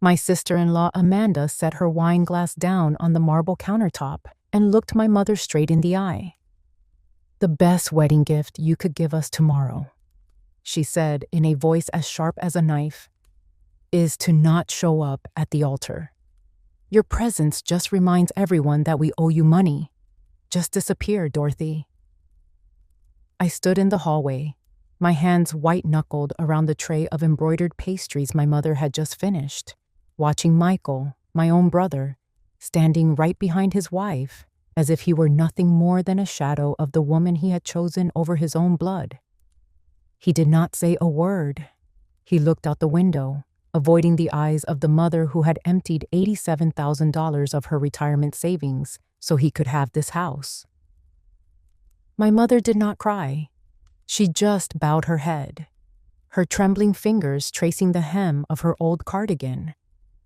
My sister-in-law Amanda set her wine glass down on the marble countertop and looked my mother straight in the eye. "The best wedding gift you could give us tomorrow," she said in a voice as sharp as a knife, "is to not show up at the altar. Your presence just reminds everyone that we owe you money. Just disappear, Dorothy." I stood in the hallway, my hands white-knuckled around the tray of embroidered pastries my mother had just finished, watching Michael, my own brother, standing right behind his wife, as if he were nothing more than a shadow of the woman he had chosen over his own blood. He did not say a word. He looked out the window, avoiding the eyes of the mother who had emptied $87,000 of her retirement savings so he could have this house. My mother did not cry. She just bowed her head, her trembling fingers tracing the hem of her old cardigan,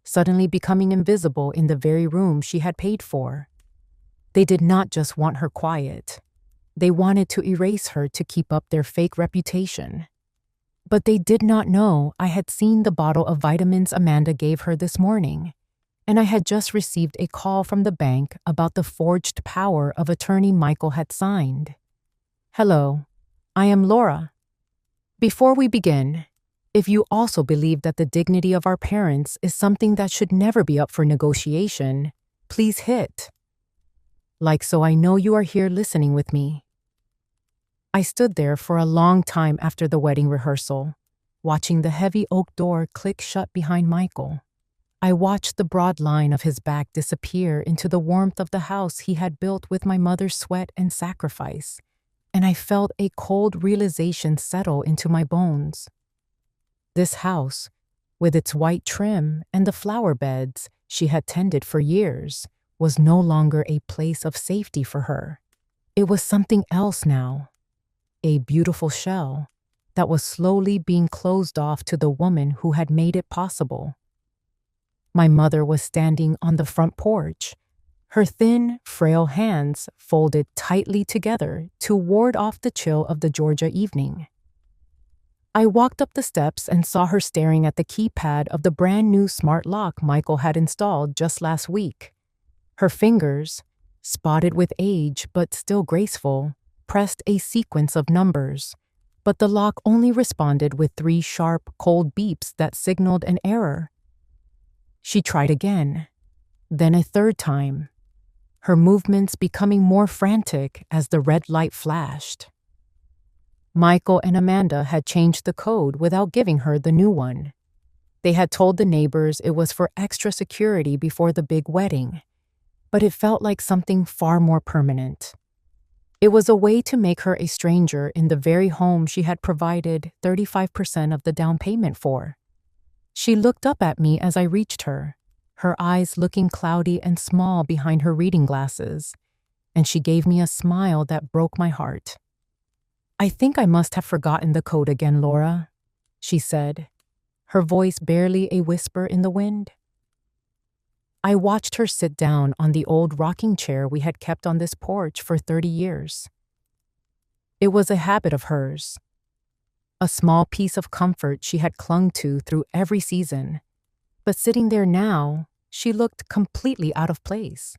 suddenly becoming invisible in the very room she had paid for. They did not just want her quiet. They wanted to erase her to keep up their fake reputation. But they did not know I had seen the bottle of vitamins Amanda gave her this morning, and I had just received a call from the bank about the forged power of attorney Michael had signed. "Hello, I am Laura. Before we begin, if you also believe that the dignity of our parents is something that should never be up for negotiation, please hit like so I know you are here listening with me." I stood there for a long time after the wedding rehearsal, watching the heavy oak door click shut behind Michael. I watched the broad line of his back disappear into the warmth of the house he had built with my mother's sweat and sacrifice, and I felt a cold realization settle into my bones. This house, with its white trim and the flower beds she had tended for years, was no longer a place of safety for her. It was something else now, a beautiful shell that was slowly being closed off to the woman who had made it possible. My mother was standing on the front porch, her thin, frail hands folded tightly together to ward off the chill of the Georgia evening. I walked up the steps and saw her staring at the keypad of the brand new smart lock Michael had installed just last week. Her fingers, spotted with age but still graceful, pressed a sequence of numbers, but the lock only responded with 3 sharp, cold beeps that signaled an error. She tried again, then a third time, her movements becoming more frantic as the red light flashed. Michael and Amanda had changed the code without giving her the new one. They had told the neighbors it was for extra security before the big wedding, but it felt like something far more permanent. It was a way to make her a stranger in the very home she had provided 35% of the down payment for. She looked up at me as I reached her eyes looking cloudy and small behind her reading glasses, and she gave me a smile that broke my heart. "I think I must have forgotten the code again, Laura," she said, her voice barely a whisper in the wind. I watched her sit down on the old rocking chair we had kept on this porch for 30 years. It was a habit of hers, a small piece of comfort she had clung to through every season, but sitting there now, she looked completely out of place.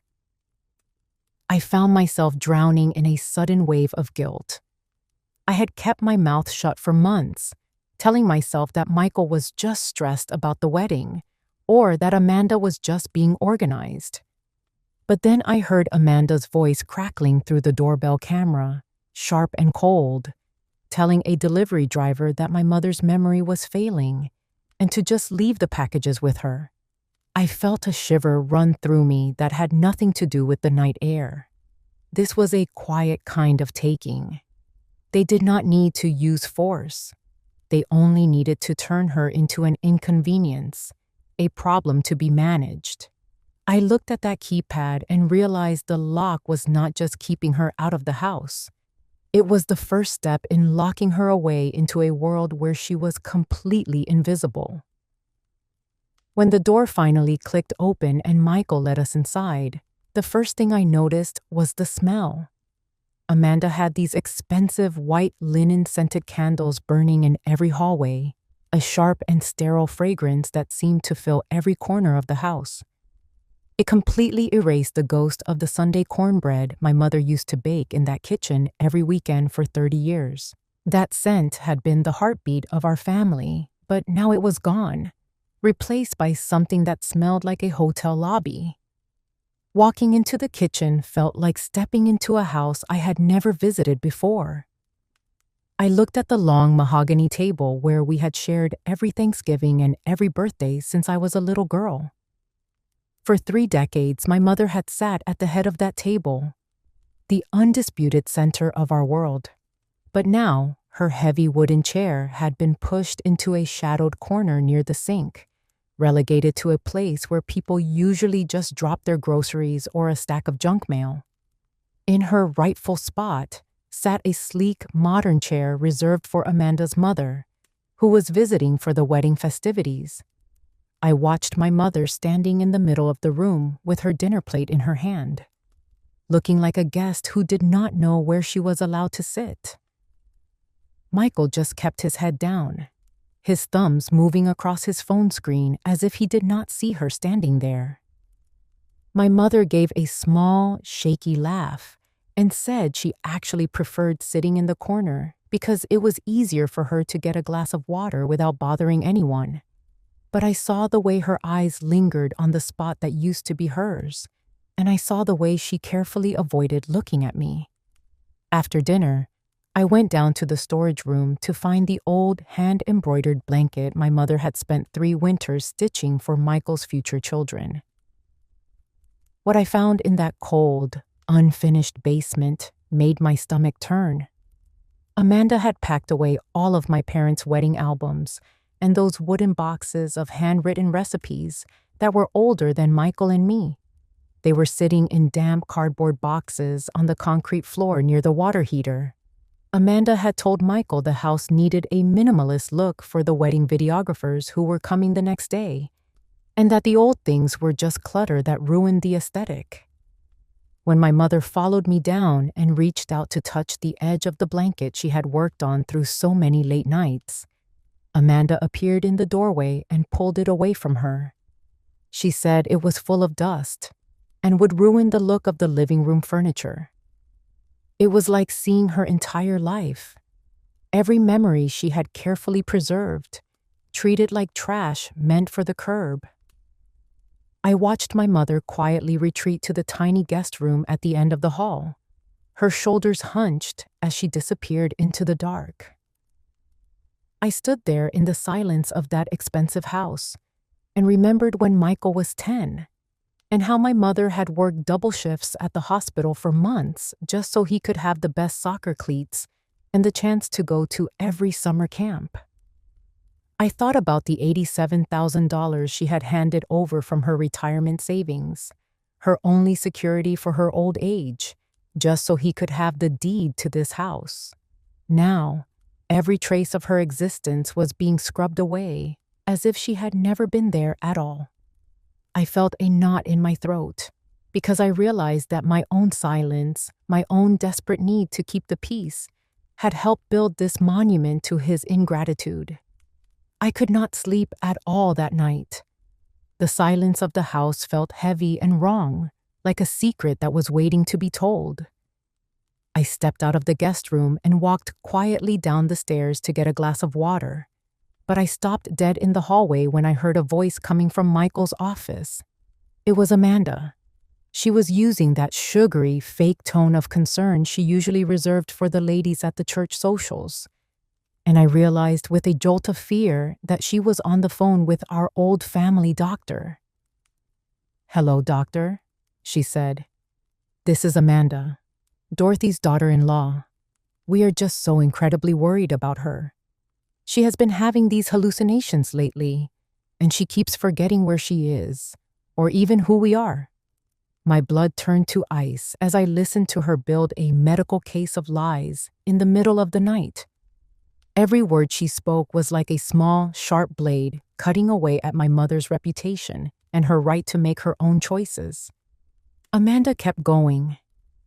I found myself drowning in a sudden wave of guilt. I had kept my mouth shut for months, telling myself that Michael was just stressed about the wedding, or that Amanda was just being organized. But then I heard Amanda's voice crackling through the doorbell camera, sharp and cold, telling a delivery driver that my mother's memory was failing and to just leave the packages with her. I felt a shiver run through me that had nothing to do with the night air. This was a quiet kind of taking. They did not need to use force. They only needed to turn her into an inconvenience, a problem to be managed. I looked at that keypad and realized the lock was not just keeping her out of the house. It was the first step in locking her away into a world where she was completely invisible. When the door finally clicked open and Michael let us inside, the first thing I noticed was the smell. Amanda had these expensive white linen-scented candles burning in every hallway, a sharp and sterile fragrance that seemed to fill every corner of the house. It completely erased the ghost of the Sunday cornbread my mother used to bake in that kitchen every weekend for 30 years. That scent had been the heartbeat of our family, but now it was gone, replaced by something that smelled like a hotel lobby. Walking into the kitchen felt like stepping into a house I had never visited before. I looked at the long mahogany table where we had shared every Thanksgiving and every birthday since I was a little girl. For 3 decades, my mother had sat at the head of that table, the undisputed center of our world. But now, her heavy wooden chair had been pushed into a shadowed corner near the sink, relegated to a place where people usually just drop their groceries or a stack of junk mail. In her rightful spot sat a sleek, modern chair reserved for Amanda's mother, who was visiting for the wedding festivities. I watched my mother standing in the middle of the room with her dinner plate in her hand, looking like a guest who did not know where she was allowed to sit. Michael just kept his head down, his thumbs moving across his phone screen as if he did not see her standing there. My mother gave a small, shaky laugh and said she actually preferred sitting in the corner because it was easier for her to get a glass of water without bothering anyone. But I saw the way her eyes lingered on the spot that used to be hers, and I saw the way she carefully avoided looking at me. After dinner, I went down to the storage room to find the old hand-embroidered blanket my mother had spent 3 winters stitching for Michael's future children. What I found in that cold, unfinished basement made my stomach turn. Amanda had packed away all of my parents' wedding albums and those wooden boxes of handwritten recipes that were older than Michael and me. They were sitting in damp cardboard boxes on the concrete floor near the water heater. Amanda had told Michael the house needed a minimalist look for the wedding videographers who were coming the next day, and that the old things were just clutter that ruined the aesthetic. When my mother followed me down and reached out to touch the edge of the blanket she had worked on through so many late nights, Amanda appeared in the doorway and pulled it away from her. She said it was full of dust and would ruin the look of the living room furniture. It was like seeing her entire life, every memory she had carefully preserved, treated like trash meant for the curb. I watched my mother quietly retreat to the tiny guest room at the end of the hall, her shoulders hunched as she disappeared into the dark. I stood there in the silence of that expensive house and remembered when Michael was 10 and how my mother had worked double shifts at the hospital for months just so he could have the best soccer cleats and the chance to go to every summer camp. I thought about the $87,000 she had handed over from her retirement savings, her only security for her old age, just so he could have the deed to this house. Now, every trace of her existence was being scrubbed away, as if she had never been there at all. I felt a knot in my throat, because I realized that my own silence, my own desperate need to keep the peace, had helped build this monument to his ingratitude. I could not sleep at all that night. The silence of the house felt heavy and wrong, like a secret that was waiting to be told. I stepped out of the guest room and walked quietly down the stairs to get a glass of water, but I stopped dead in the hallway when I heard a voice coming from Michael's office. It was Amanda. She was using that sugary, fake tone of concern she usually reserved for the ladies at the church socials. And I realized with a jolt of fear that she was on the phone with our old family doctor. "Hello, doctor," she said. "This is Amanda, Dorothy's daughter-in-law. We are just so incredibly worried about her. She has been having these hallucinations lately, and she keeps forgetting where she is, or even who we are." My blood turned to ice as I listened to her build a medical case of lies in the middle of the night. Every word she spoke was like a small, sharp blade cutting away at my mother's reputation and her right to make her own choices. Amanda kept going,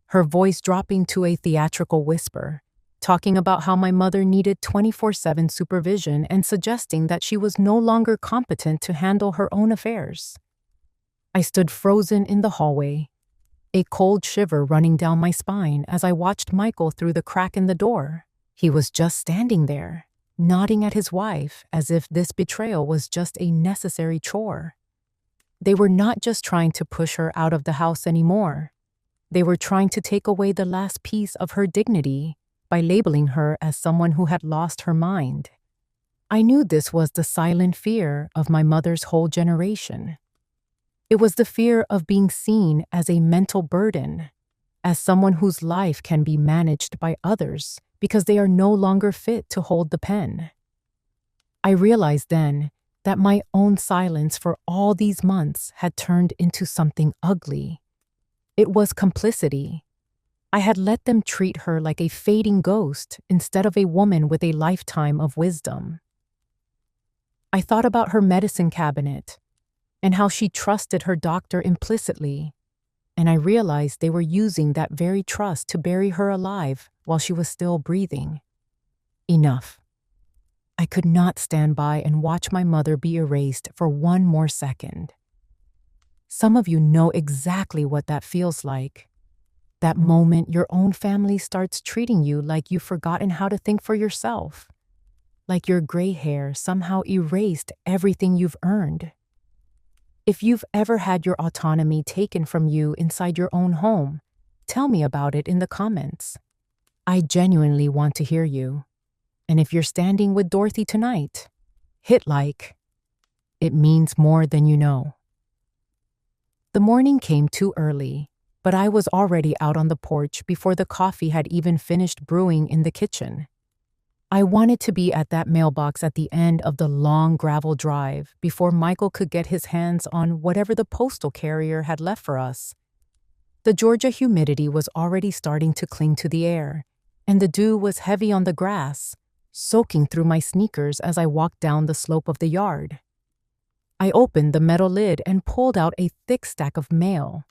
her voice dropping to a theatrical whisper, talking about how my mother needed 24/7 supervision and suggesting that she was no longer competent to handle her own affairs. I stood frozen in the hallway, a cold shiver running down my spine as I watched Michael through the crack in the door. He was just standing there, nodding at his wife as if this betrayal was just a necessary chore. They were not just trying to push her out of the house anymore. They were trying to take away the last piece of her dignity by labeling her as someone who had lost her mind. I knew this was the silent fear of my mother's whole generation. It was the fear of being seen as a mental burden, as someone whose life can be managed by others because they are no longer fit to hold the pen. I realized then that my own silence for all these months had turned into something ugly. It was complicity. I had let them treat her like a fading ghost instead of a woman with a lifetime of wisdom. I thought about her medicine cabinet and how she trusted her doctor implicitly, and I realized they were using that very trust to bury her alive while she was still breathing. Enough. I could not stand by and watch my mother be erased for one more second. Some of you know exactly what that feels like. That moment your own family starts treating you like you've forgotten how to think for yourself. Like your gray hair somehow erased everything you've earned. If you've ever had your autonomy taken from you inside your own home, tell me about it in the comments. I genuinely want to hear you. And if you're standing with Dorothy tonight, hit like. It means more than you know. The morning came too early, but I was already out on the porch before the coffee had even finished brewing in the kitchen. I wanted to be at that mailbox at the end of the long gravel drive before Michael could get his hands on whatever the postal carrier had left for us. The Georgia humidity was already starting to cling to the air, and the dew was heavy on the grass, soaking through my sneakers as I walked down the slope of the yard. I opened the metal lid and pulled out a thick stack of mail,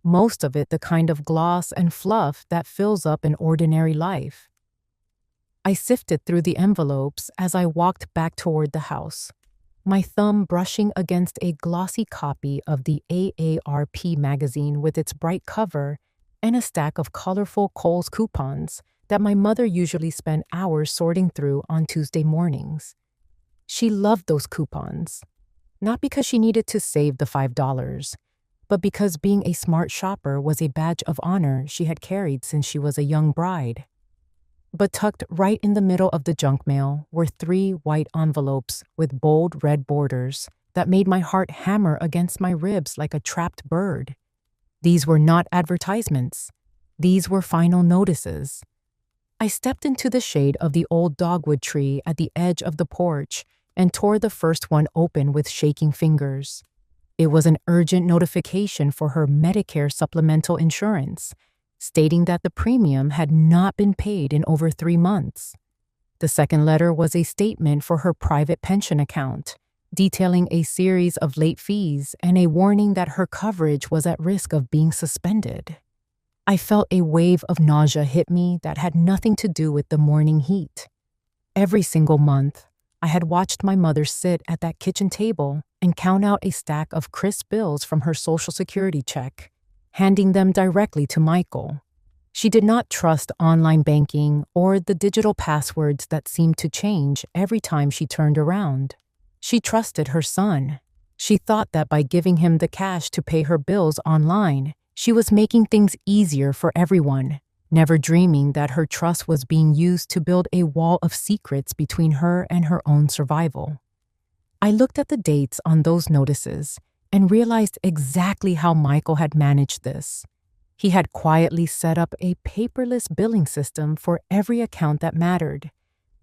most of it the kind of gloss and fluff that fills up an ordinary life. I sifted through the envelopes as I walked back toward the house, my thumb brushing against a glossy copy of the AARP magazine with its bright cover and a stack of colorful Kohl's coupons that my mother usually spent hours sorting through on Tuesday mornings. She loved those coupons, not because she needed to save the $5, but because being a smart shopper was a badge of honor she had carried since she was a young bride. But tucked right in the middle of the junk mail were 3 white envelopes with bold red borders that made my heart hammer against my ribs like a trapped bird. These were not advertisements. These were final notices. I stepped into the shade of the old dogwood tree at the edge of the porch and tore the first one open with shaking fingers. It was an urgent notification for her Medicare supplemental insurance, stating that the premium had not been paid in over 3 months. The second letter was a statement for her private pension account, detailing a series of late fees and a warning that her coverage was at risk of being suspended. I felt a wave of nausea hit me that had nothing to do with the morning heat. Every single month, I had watched my mother sit at that kitchen table and count out a stack of crisp bills from her Social Security check, handing them directly to Michael. She did not trust online banking or the digital passwords that seemed to change every time she turned around. She trusted her son. She thought that by giving him the cash to pay her bills online, she was making things easier for everyone, never dreaming that her trust was being used to build a wall of secrets between her and her own survival. I looked at the dates on those notices and realized exactly how Michael had managed this. He had quietly set up a paperless billing system for every account that mattered,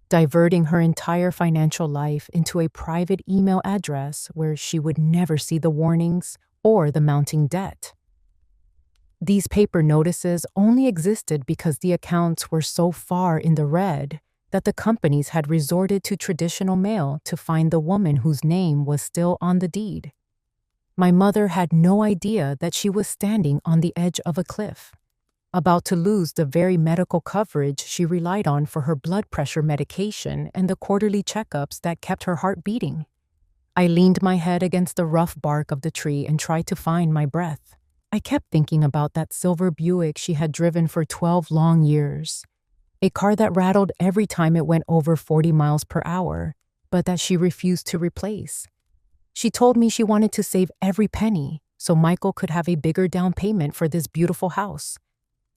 diverting her entire financial life into a private email address where she would never see the warnings or the mounting debt. These paper notices only existed because the accounts were so far in the red that the companies had resorted to traditional mail to find the woman whose name was still on the deed. My mother had no idea that she was standing on the edge of a cliff. about to lose the very medical coverage she relied on for her blood pressure medication and the quarterly checkups that kept her heart beating. I leaned my head against the rough bark of the tree and tried to find my breath. I kept thinking about that silver Buick she had driven for 12 long years, a car that rattled every time it went over 40 miles per hour, but that she refused to replace. She told me she wanted to save every penny so Michael could have a bigger down payment for this beautiful house.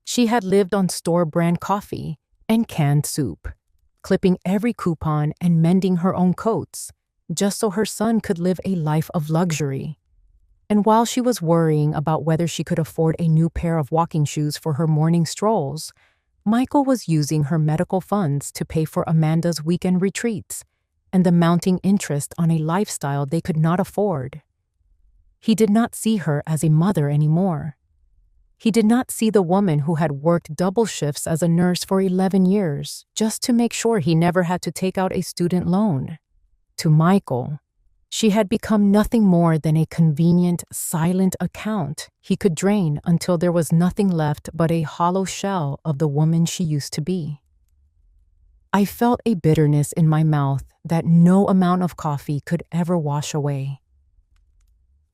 She had lived on store-brand coffee and canned soup, clipping every coupon and mending her own coats, just so her son could live a life of luxury. And while she was worrying about whether she could afford a new pair of walking shoes for her morning strolls, Michael was using her medical funds to pay for Amanda's weekend retreats and the mounting interest on a lifestyle they could not afford. He did not see her as a mother anymore. He did not see the woman who had worked double shifts as a nurse for 11 years just to make sure he never had to take out a student loan. To Michael, she had become nothing more than a convenient, silent account he could drain until there was nothing left but a hollow shell of the woman she used to be. I felt a bitterness in my mouth that no amount of coffee could ever wash away.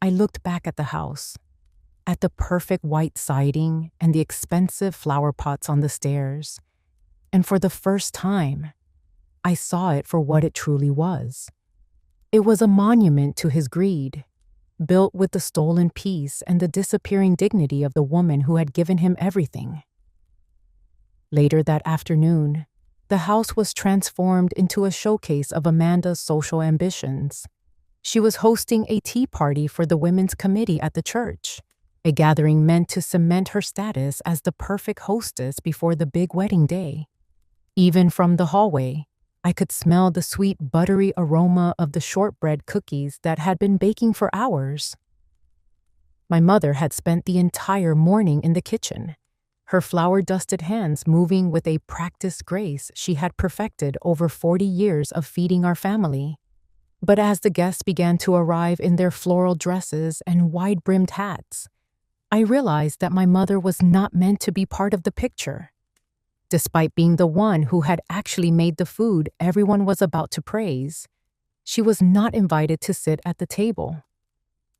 I looked back at the house, at the perfect white siding and the expensive flower pots on the stairs, and for the first time, I saw it for what it truly was. It was a monument to his greed, built with the stolen peace and the disappearing dignity of the woman who had given him everything. Later that afternoon, the house was transformed into a showcase of Amanda's social ambitions. She was hosting a tea party for the women's committee at the church, a gathering meant to cement her status as the perfect hostess before the big wedding day. Even from the hallway, I could smell the sweet, buttery aroma of the shortbread cookies that had been baking for hours. My mother had spent the entire morning in the kitchen, her flour-dusted hands moving with a practiced grace she had perfected over 40 years of feeding our family. But as the guests began to arrive in their floral dresses and wide-brimmed hats, I realized that my mother was not meant to be part of the picture. Despite being the one who had actually made the food everyone was about to praise, she was not invited to sit at the table.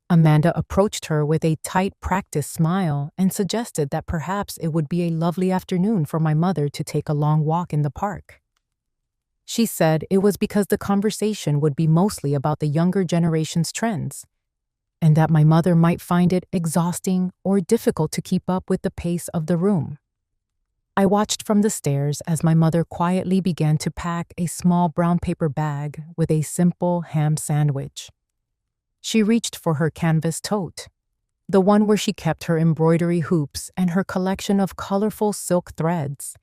Amanda approached her with a tight, practiced smile and suggested that perhaps it would be a lovely afternoon for my mother to take a long walk in the park. She said it was because the conversation would be mostly about the younger generation's trends, and that my mother might find it exhausting or difficult to keep up with the pace of the room. I watched from the stairs as my mother quietly began to pack a small brown paper bag with a simple ham sandwich. She reached for her canvas tote, the one where she kept her embroidery hoops and her collection of colorful silk threads,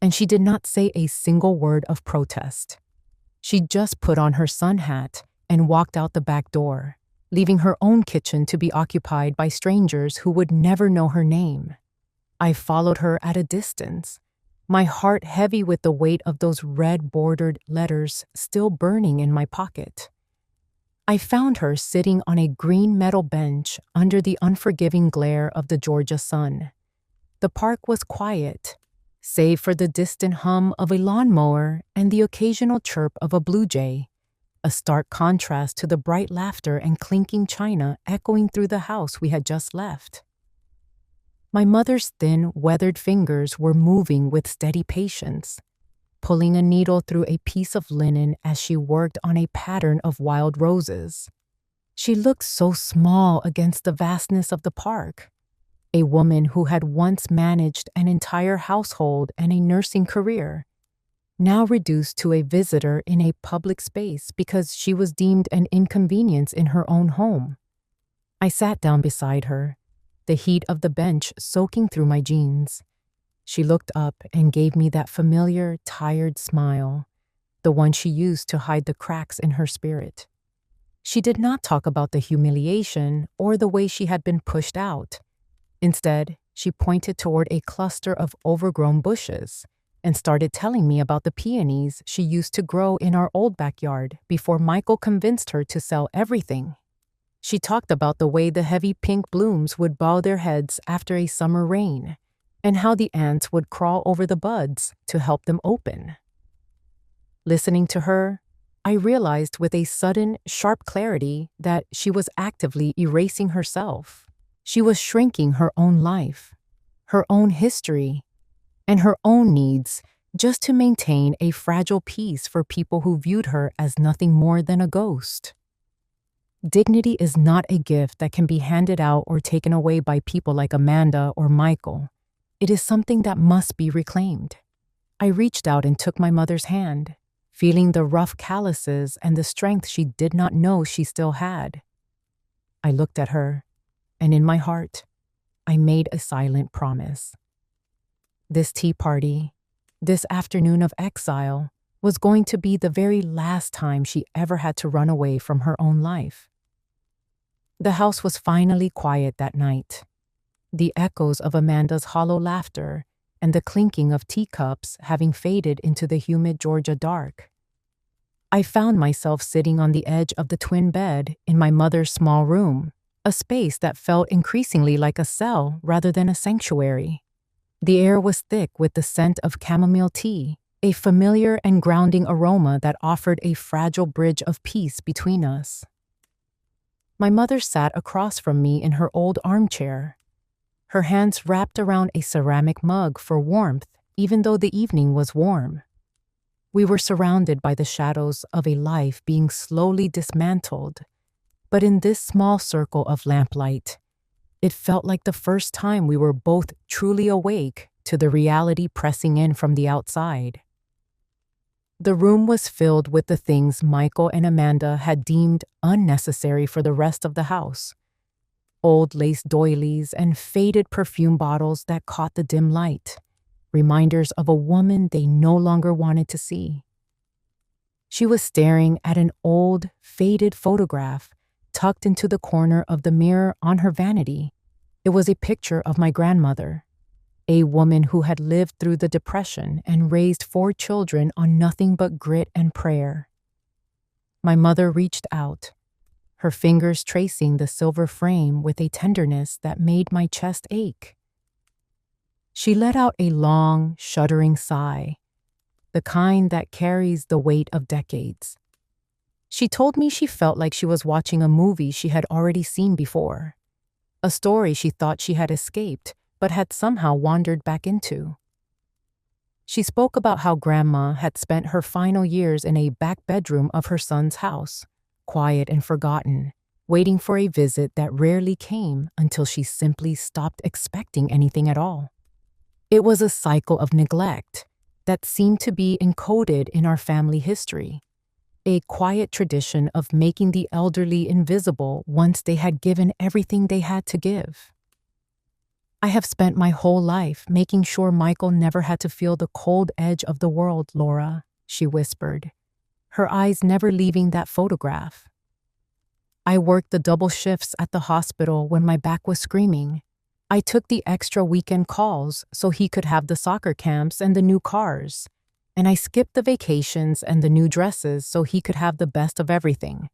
and she did not say a single word of protest. She just put on her sun hat and walked out the back door, leaving her own kitchen to be occupied by strangers who would never know her name. I followed her at a distance, my heart heavy with the weight of those red-bordered letters still burning in my pocket. I found her sitting on a green metal bench under the unforgiving glare of the Georgia sun. The park was quiet, save for the distant hum of a lawnmower and the occasional chirp of a blue jay, a stark contrast to the bright laughter and clinking china echoing through the house we had just left. My mother's thin, weathered fingers were moving with steady patience, pulling a needle through a piece of linen as she worked on a pattern of wild roses. She looked so small against the vastness of the park, a woman who had once managed an entire household and a nursing career, now reduced to a visitor in a public space because she was deemed an inconvenience in her own home. I sat down beside her, the heat of the bench soaking through my jeans. She looked up and gave me that familiar, tired smile, the one she used to hide the cracks in her spirit. She did not talk about the humiliation or the way she had been pushed out. Instead, she pointed toward a cluster of overgrown bushes and started telling me about the peonies she used to grow in our old backyard before Michael convinced her to sell everything. She talked about the way the heavy pink blooms would bow their heads after a summer rain, and how the ants would crawl over the buds to help them open. Listening to her, I realized with a sudden, sharp clarity that she was actively erasing herself. She was shrinking her own life, her own history, and her own needs just to maintain a fragile peace for people who viewed her as nothing more than a ghost. Dignity is not a gift that can be handed out or taken away by people like Amanda or Michael. It is something that must be reclaimed. I reached out and took my mother's hand, feeling the rough calluses and the strength she did not know she still had. I looked at her, and in my heart, I made a silent promise. This tea party, this afternoon of exile, was going to be the very last time she ever had to run away from her own life. The house was finally quiet that night. The echoes of Amanda's hollow laughter and the clinking of teacups having faded into the humid Georgia dark. I found myself sitting on the edge of the twin bed in my mother's small room, a space that felt increasingly like a cell rather than a sanctuary. The air was thick with the scent of chamomile tea, a familiar and grounding aroma that offered a fragile bridge of peace between us. My mother sat across from me in her old armchair, her hands wrapped around a ceramic mug for warmth, even though the evening was warm. We were surrounded by the shadows of a life being slowly dismantled, but in this small circle of lamplight, it felt like the first time we were both truly awake to the reality pressing in from the outside. The room was filled with the things Michael and Amanda had deemed unnecessary for the rest of the house. Old lace doilies and faded perfume bottles that caught the dim light, reminders of a woman they no longer wanted to see. She was staring at an old, faded photograph tucked into the corner of the mirror on her vanity. It was a picture of my grandmother, a woman who had lived through the Depression and raised 4 children on nothing but grit and prayer. My mother reached out, her fingers tracing the silver frame with a tenderness that made my chest ache. She let out a long, shuddering sigh, the kind that carries the weight of decades. She told me she felt like she was watching a movie she had already seen before, a story she thought she had escaped but had somehow wandered back into. She spoke about how Grandma had spent her final years in a back bedroom of her son's house, quiet and forgotten, waiting for a visit that rarely came until she simply stopped expecting anything at all. It was a cycle of neglect that seemed to be encoded in our family history, a quiet tradition of making the elderly invisible once they had given everything they had to give. I have spent my whole life making sure Michael never had to feel the cold edge of the world, Laura, she whispered, her eyes never leaving that photograph. I worked the double shifts at the hospital when my back was screaming. I took the extra weekend calls so he could have the soccer camps and the new cars, and I skipped the vacations and the new dresses so he could have the best of everything.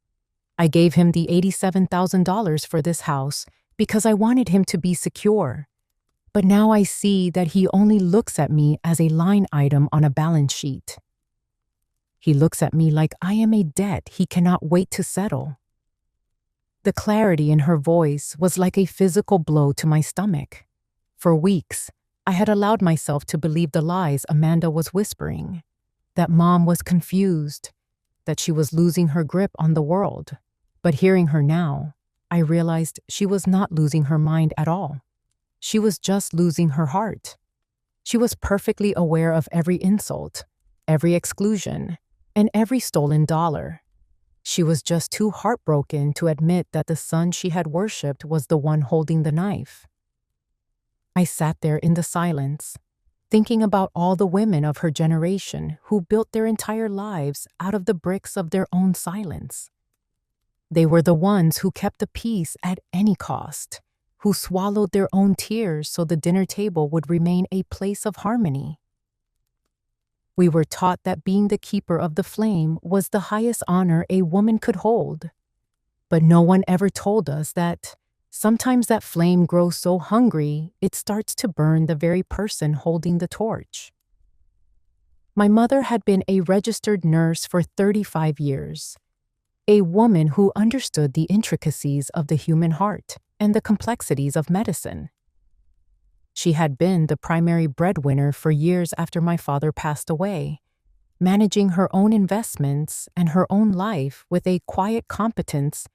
I gave him the $87,000 for this house because I wanted him to be secure. But now I see that he only looks at me as a line item on a balance sheet. He looks at me like I am a debt he cannot wait to settle. The clarity in her voice was like a physical blow to my stomach. For weeks, I had allowed myself to believe the lies Amanda was whispering, that Mom was confused, that she was losing her grip on the world. But hearing her now, I realized she was not losing her mind at all. She was just losing her heart. She was perfectly aware of every insult, every exclusion, and every stolen dollar. She was just too heartbroken to admit that the son she had worshipped was the one holding the knife. I sat there in the silence, thinking about all the women of her generation who built their entire lives out of the bricks of their own silence. They were the ones who kept the peace at any cost, who swallowed their own tears so the dinner table would remain a place of harmony. We were taught that being the keeper of the flame was the highest honor a woman could hold. But no one ever told us that Sometimes that flame grows so hungry, it starts to burn the very person holding the torch. My mother had been a registered nurse for 35 years, a woman who understood the intricacies of the human heart and the complexities of medicine. She had been the primary breadwinner for years after my father passed away, managing her own investments and her own life with a quiet competence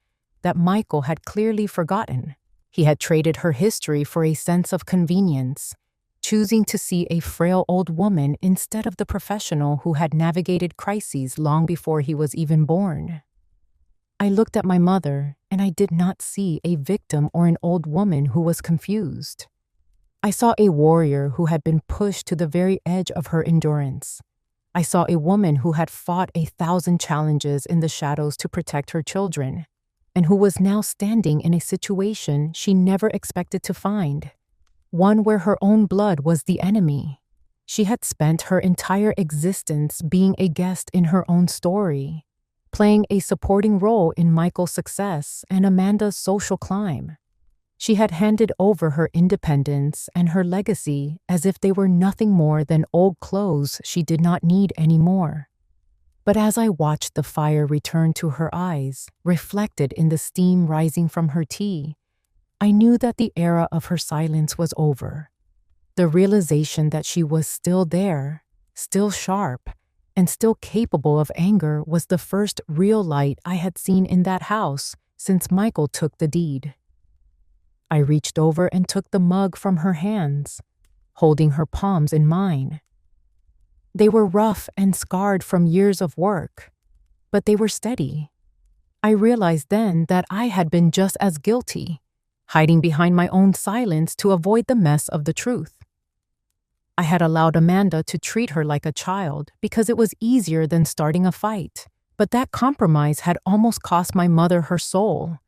that Michael had clearly forgotten. He had traded her history for a sense of convenience, choosing to see a frail old woman instead of the professional who had navigated crises long before he was even born. I looked at my mother, and I did not see a victim or an old woman who was confused. I saw a warrior who had been pushed to the very edge of her endurance. I saw a woman who had fought 1,000 challenges in the shadows to protect her children, and who was now standing in a situation she never expected to find, one where her own blood was the enemy. She had spent her entire existence being a guest in her own story, playing a supporting role in Michael's success and Amanda's social climb. She had handed over her independence and her legacy as if they were nothing more than old clothes she did not need anymore. But as I watched the fire return to her eyes, reflected in the steam rising from her tea, I knew that the era of her silence was over. The realization that she was still there, still sharp, and still capable of anger was the first real light I had seen in that house since Michael took the deed. I reached over and took the mug from her hands, holding her palms in mine. They were rough and scarred from years of work, but they were steady. I realized then that I had been just as guilty, hiding behind my own silence to avoid the mess of the truth. I had allowed Amanda to treat her like a child because it was easier than starting a fight, but that compromise had almost cost my mother her soul.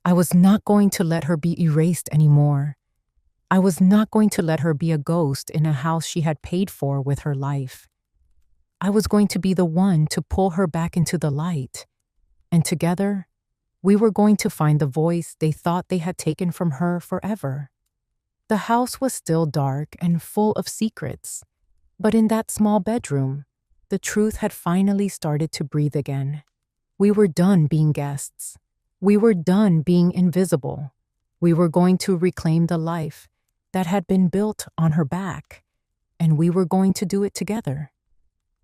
I was not going to let her be erased anymore. I was not going to let her be a ghost in a house she had paid for with her life. I was going to be the one to pull her back into the light, and together, we were going to find the voice they thought they had taken from her forever. The house was still dark and full of secrets, but in that small bedroom, the truth had finally started to breathe again. We were done being guests. We were done being invisible. We were going to reclaim the life that had been built on her back, and we were going to do it together.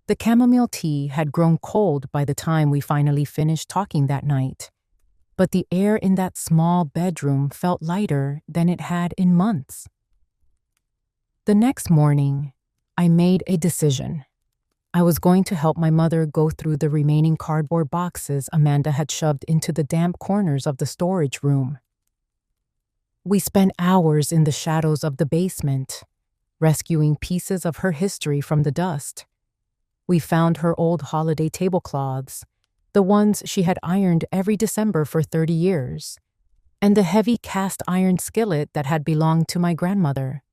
The chamomile tea had grown cold by the time we finally finished talking that night, but the air in that small bedroom felt lighter than it had in months. The next morning, I made a decision. I was going to help my mother go through the remaining cardboard boxes Amanda had shoved into the damp corners of the storage room. We spent hours in the shadows of the basement, rescuing pieces of her history from the dust. We found her old holiday tablecloths, the ones she had ironed every December for 30 years, and the heavy cast iron skillet that had belonged to my grandmother.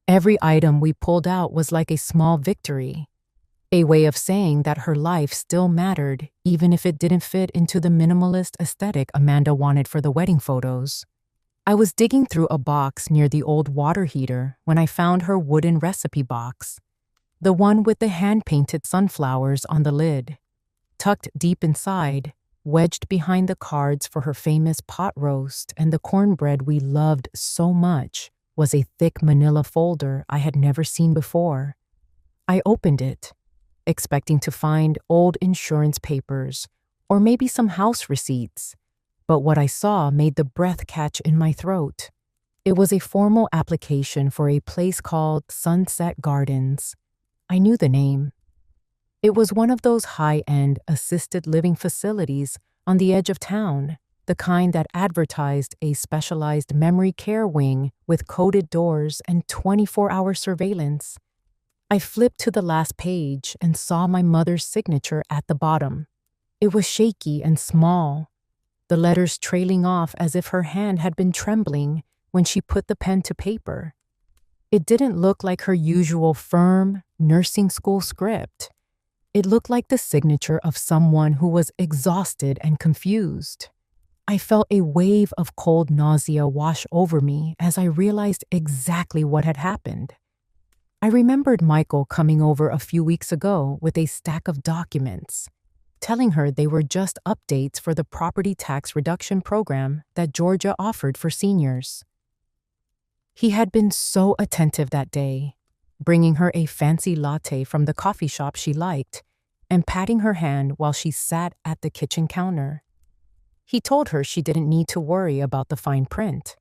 Every item we pulled out was like a small victory, a way of saying that her life still mattered even if it didn't fit into the minimalist aesthetic Amanda wanted for the wedding photos. I was digging through a box near the old water heater when I found her wooden recipe box, the one with the hand-painted sunflowers on the lid. Tucked deep inside, wedged behind the cards for her famous pot roast and the cornbread we loved so much, was a thick manila folder I had never seen before. I opened it, expecting to find old insurance papers or maybe some house receipts, but what I saw made the breath catch in my throat. It was a formal application for a place called Sunset Gardens. I knew the name. It was one of those high-end assisted living facilities on the edge of town, the kind that advertised a specialized memory care wing with coded doors and 24-hour surveillance. I flipped to the last page and saw my mother's signature at the bottom. It was shaky and small, the letters trailing off as if her hand had been trembling when she put the pen to paper. It didn't look like her usual firm, nursing school script. It looked like the signature of someone who was exhausted and confused. I felt a wave of cold nausea wash over me as I realized exactly what had happened. I remembered Michael coming over a few weeks ago with a stack of documents, telling her they were just updates for the property tax reduction program that Georgia offered for seniors. He had been so attentive that day, bringing her a fancy latte from the coffee shop she liked and patting her hand while she sat at the kitchen counter. He told her she didn't need to worry about the fine print,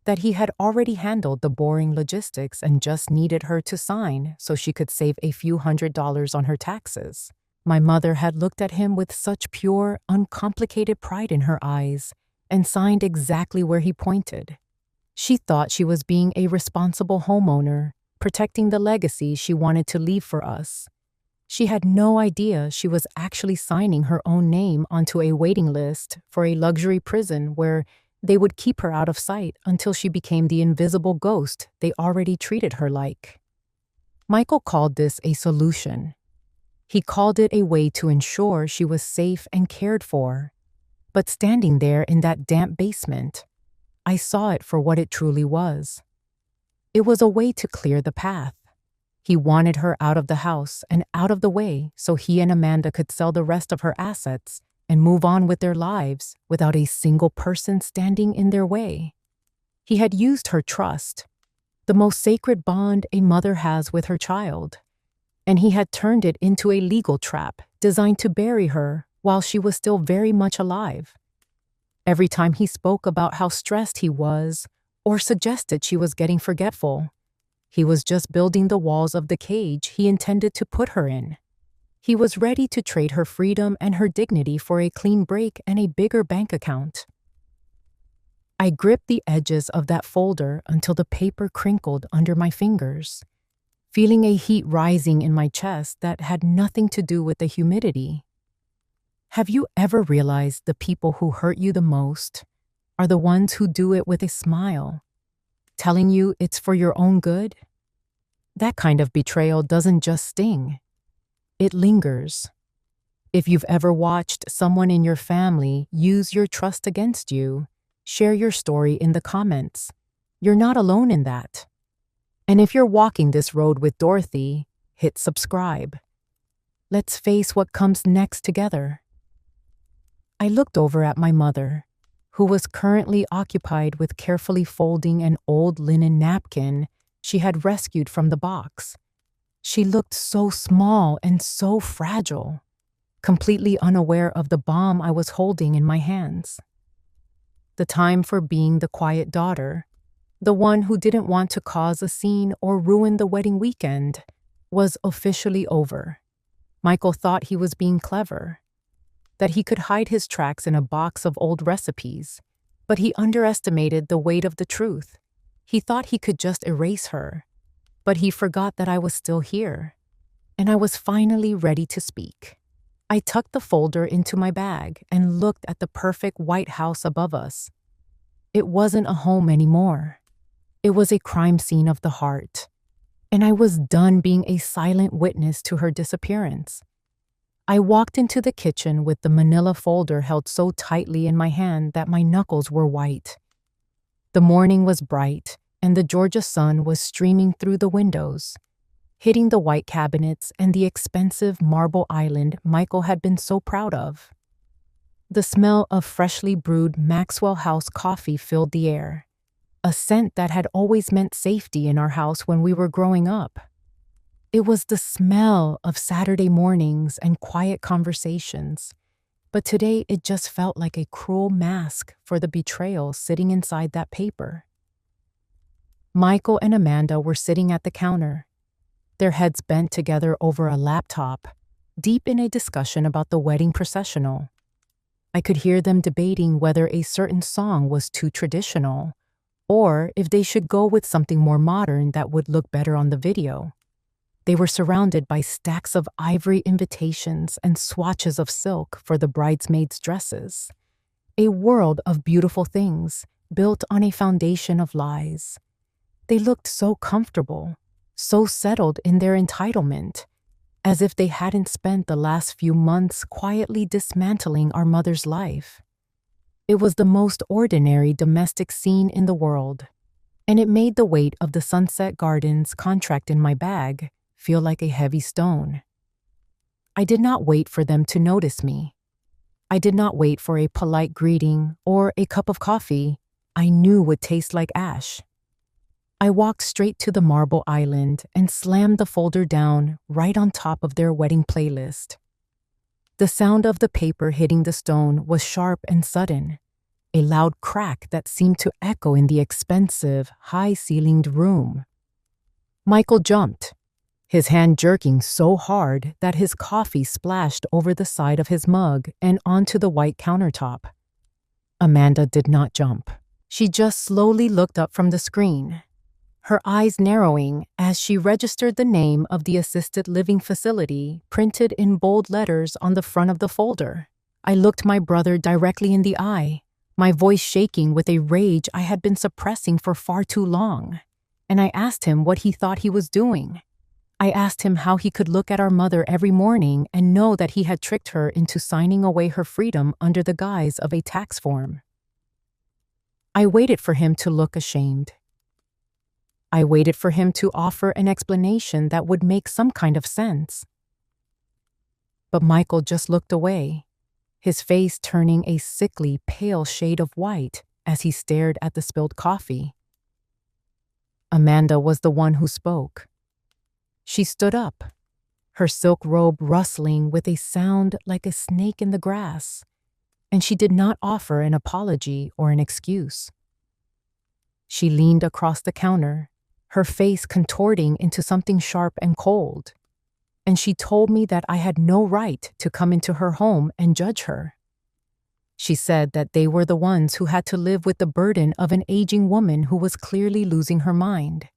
that he had already handled the boring logistics and just needed her to sign so she could save a few $100s on her taxes. My mother had looked at him with such pure, uncomplicated pride in her eyes and signed exactly where he pointed. She thought she was being a responsible homeowner, protecting the legacy she wanted to leave for us. She had no idea she was actually signing her own name onto a waiting list for a luxury prison where they would keep her out of sight until she became the invisible ghost they already treated her like. Michael called this a solution. He called it a way to ensure she was safe and cared for. But standing there in that damp basement, I saw it for what it truly was. It was a way to clear the path. He wanted her out of the house and out of the way so he and Amanda could sell the rest of her assets and move on with their lives without a single person standing in their way. He had used her trust, the most sacred bond a mother has with her child, and he had turned it into a legal trap designed to bury her while she was still very much alive. Every time he spoke about how stressed he was or suggested she was getting forgetful, he was just building the walls of the cage he intended to put her in. He was ready to trade her freedom and her dignity for a clean break and a bigger bank account. I gripped the edges of that folder until the paper crinkled under my fingers, feeling a heat rising in my chest that had nothing to do with the humidity. Have you ever realized the people who hurt you the most are the ones who do it with a smile, telling you it's for your own good? That kind of betrayal doesn't just sting. It lingers. If you've ever watched someone in your family use your trust against you, share your story in the comments. You're not alone in that. And if you're walking this road with Dorothy, hit subscribe. Let's face what comes next together. I looked over at my mother, who was currently occupied with carefully folding an old linen napkin she had rescued from the box. She looked so small and so fragile, completely unaware of the bomb I was holding in my hands. The time for being the quiet daughter, the one who didn't want to cause a scene or ruin the wedding weekend, was officially over. Michael thought he was being clever, that he could hide his tracks in a box of old recipes, but he underestimated the weight of the truth. He thought he could just erase her, but he forgot that I was still here, and I was finally ready to speak. I tucked the folder into my bag and looked at the perfect white house above us. It wasn't a home anymore. It was a crime scene of the heart, and I was done being a silent witness to her disappearance. I walked into the kitchen with the manila folder held so tightly in my hand that my knuckles were white. The morning was bright, and the Georgia sun was streaming through the windows, hitting the white cabinets and the expensive marble island Michael had been so proud of. The smell of freshly brewed Maxwell House coffee filled the air, a scent that had always meant safety in our house when we were growing up. It was the smell of Saturday mornings and quiet conversations, but today it just felt like a cruel mask for the betrayal sitting inside that paper. Michael and Amanda were sitting at the counter, their heads bent together over a laptop, deep in a discussion about the wedding processional. I could hear them debating whether a certain song was too traditional, or if they should go with something more modern that would look better on the video. They were surrounded by stacks of ivory invitations and swatches of silk for the bridesmaids' dresses. A world of beautiful things built on a foundation of lies. They looked so comfortable, so settled in their entitlement, as if they hadn't spent the last few months quietly dismantling our mother's life. It was the most ordinary domestic scene in the world, and it made the weight of the Sunset Gardens contract in my bag feel like a heavy stone. I did not wait for them to notice me. I did not wait for a polite greeting or a cup of coffee I knew would taste like ash. I walked straight to the marble island and slammed the folder down right on top of their wedding playlist. The sound of the paper hitting the stone was sharp and sudden, a loud crack that seemed to echo in the expensive, high-ceilinged room. Michael jumped, his hand jerking so hard that his coffee splashed over the side of his mug and onto the white countertop. Amanda did not jump. She just slowly looked up from the screen, her eyes narrowing as she registered the name of the assisted living facility printed in bold letters on the front of the folder. I looked my brother directly in the eye, my voice shaking with a rage I had been suppressing for far too long, and I asked him what he thought he was doing. I asked him how he could look at our mother every morning and know that he had tricked her into signing away her freedom under the guise of a tax form. I waited for him to look ashamed. I waited for him to offer an explanation that would make some kind of sense. But Michael just looked away, his face turning a sickly, pale shade of white as he stared at the spilled coffee. Amanda was the one who spoke. She stood up, her silk robe rustling with a sound like a snake in the grass, and she did not offer an apology or an excuse. She leaned across the counter, her face contorting into something sharp and cold, and she told me that I had no right to come into her home and judge her. She said that they were the ones who had to live with the burden of an aging woman who was clearly losing her mind.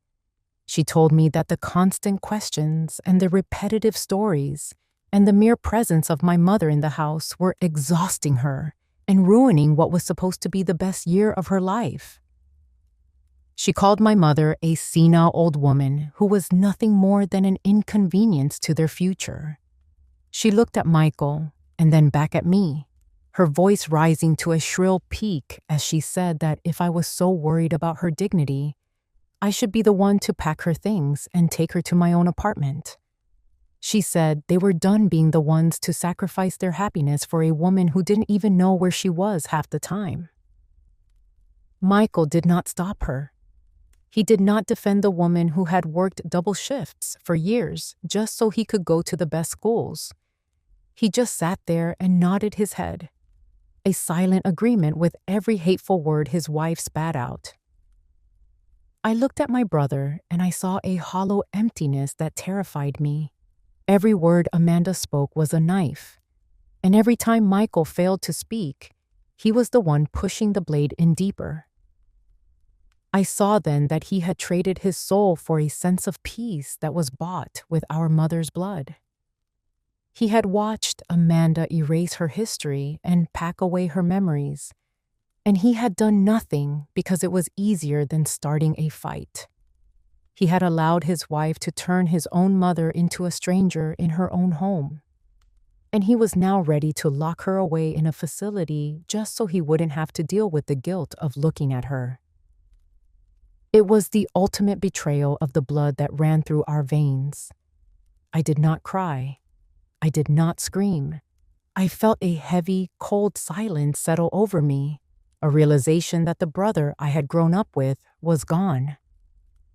She told me that the constant questions and the repetitive stories and the mere presence of my mother in the house were exhausting her and ruining what was supposed to be the best year of her life. She called my mother a senile old woman who was nothing more than an inconvenience to their future. She looked at Michael and then back at me, her voice rising to a shrill peak as she said that if I was so worried about her dignity, I should be the one to pack her things and take her to my own apartment. She said they were done being the ones to sacrifice their happiness for a woman who didn't even know where she was half the time. Michael did not stop her. He did not defend the woman who had worked double shifts for years just so he could go to the best schools. He just sat there and nodded his head, a silent agreement with every hateful word his wife spat out. I looked at my brother and I saw a hollow emptiness that terrified me. Every word Amanda spoke was a knife, and every time Michael failed to speak, he was the one pushing the blade in deeper. I saw then that he had traded his soul for a sense of peace that was bought with our mother's blood. He had watched Amanda erase her history and pack away her memories, and he had done nothing because it was easier than starting a fight. He had allowed his wife to turn his own mother into a stranger in her own home, and he was now ready to lock her away in a facility just so he wouldn't have to deal with the guilt of looking at her. It was the ultimate betrayal of the blood that ran through our veins. I did not cry. I did not scream. I felt a heavy, cold silence settle over me, a realization that the brother I had grown up with was gone.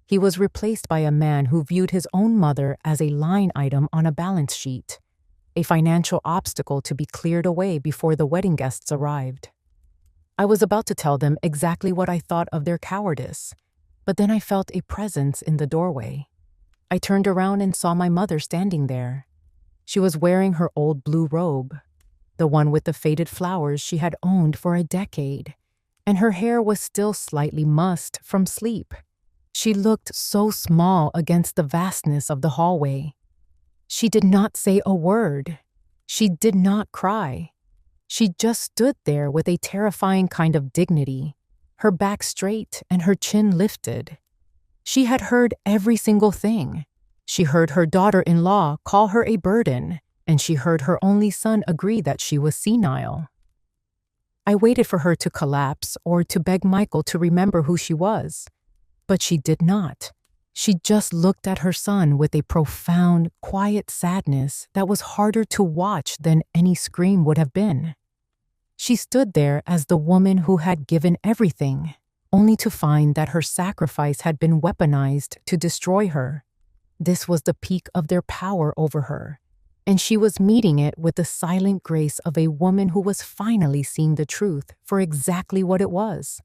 He was replaced by a man who viewed his own mother as a line item on a balance sheet, a financial obstacle to be cleared away before the wedding guests arrived. I was about to tell them exactly what I thought of their cowardice, but then I felt a presence in the doorway. I turned around and saw my mother standing there. She was wearing her old blue robe, the one with the faded flowers she had owned for a decade, and her hair was still slightly mussed from sleep. She looked so small against the vastness of the hallway. She did not say a word. She did not cry. She just stood there with a terrifying kind of dignity, her back straight and her chin lifted. She had heard every single thing. She heard her daughter-in-law call her a burden, and she heard her only son agree that she was senile. I waited for her to collapse or to beg Michael to remember who she was. But she did not. She just looked at her son with a profound, quiet sadness that was harder to watch than any scream would have been. She stood there as the woman who had given everything, only to find that her sacrifice had been weaponized to destroy her. This was the peak of their power over her, and she was meeting it with the silent grace of a woman who was finally seeing the truth for exactly what it was.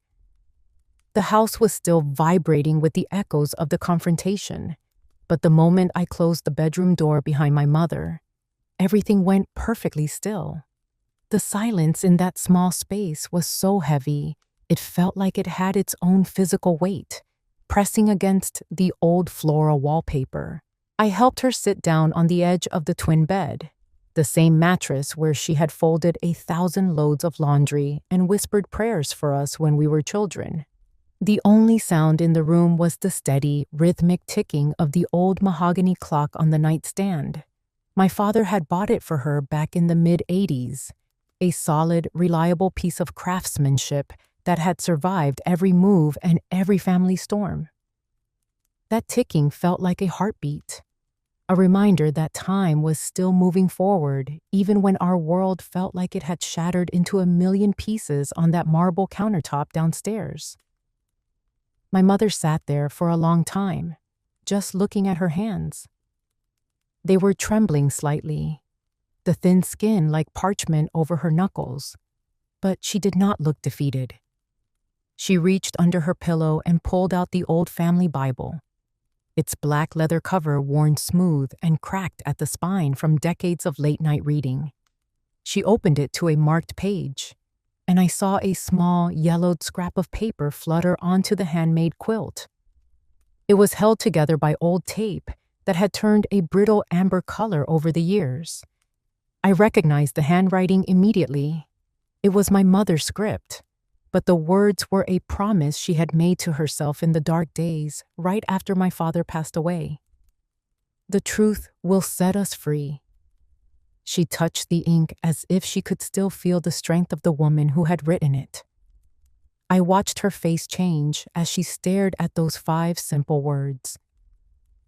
The house was still vibrating with the echoes of the confrontation, but the moment I closed the bedroom door behind my mother, everything went perfectly still. The silence in that small space was so heavy, it felt like it had its own physical weight, pressing against the old floral wallpaper. I helped her sit down on the edge of the twin bed, the same mattress where she had folded 1,000 loads of laundry and whispered prayers for us when we were children. The only sound in the room was the steady, rhythmic ticking of the old mahogany clock on the nightstand. My father had bought it for her back in the mid-'80s, a solid, reliable piece of craftsmanship that had survived every move and every family storm. That ticking felt like a heartbeat, a reminder that time was still moving forward even when our world felt like it had shattered into a million pieces on that marble countertop downstairs. My mother sat there for a long time, just looking at her hands. They were trembling slightly, the thin skin like parchment over her knuckles, but she did not look defeated. She reached under her pillow and pulled out the old family Bible, its black leather cover worn smooth and cracked at the spine from decades of late-night reading. She opened it to a marked page, and I saw a small, yellowed scrap of paper flutter onto the handmade quilt. It was held together by old tape that had turned a brittle amber color over the years. I recognized the handwriting immediately. It was my mother's script, but the words were a promise she had made to herself in the dark days right after my father passed away. "The truth will set us free." She touched the ink as if she could still feel the strength of the woman who had written it. I watched her face change as she stared at those 5 simple words.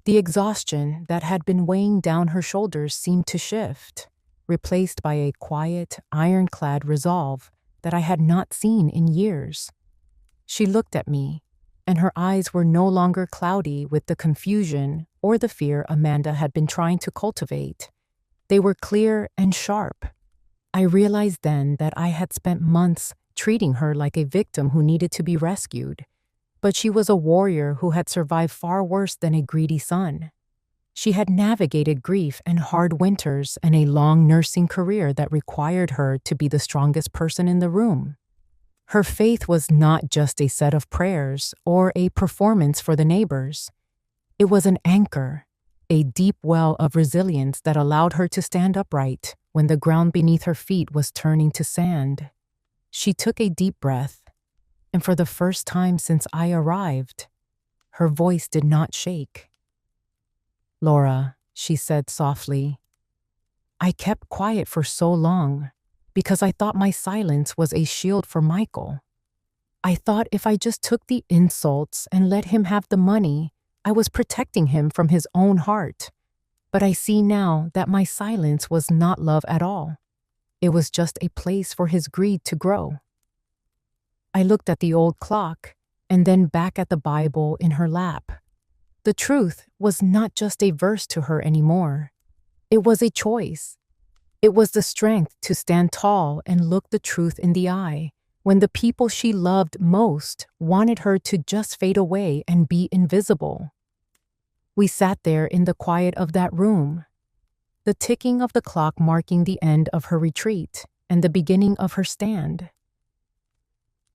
The exhaustion that had been weighing down her shoulders seemed to shift, replaced by a quiet, ironclad resolve that I had not seen in years. She looked at me, and her eyes were no longer cloudy with the confusion or the fear Amanda had been trying to cultivate. They were clear and sharp. I realized then that I had spent months treating her like a victim who needed to be rescued, but she was a warrior who had survived far worse than a greedy son. She had navigated grief and hard winters and a long nursing career that required her to be the strongest person in the room. Her faith was not just a set of prayers or a performance for the neighbors. It was an anchor, a deep well of resilience that allowed her to stand upright when the ground beneath her feet was turning to sand. She took a deep breath, and for the first time since I arrived, her voice did not shake. "Laura," she said softly, "I kept quiet for so long because I thought my silence was a shield for Michael. I thought if I just took the insults and let him have the money, I was protecting him from his own heart. But I see now that my silence was not love at all. It was just a place for his greed to grow." I looked at the old clock and then back at the Bible in her lap. The truth was not just a verse to her anymore. It was a choice. It was the strength to stand tall and look the truth in the eye when the people she loved most wanted her to just fade away and be invisible. We sat there in the quiet of that room, the ticking of the clock marking the end of her retreat and the beginning of her stand.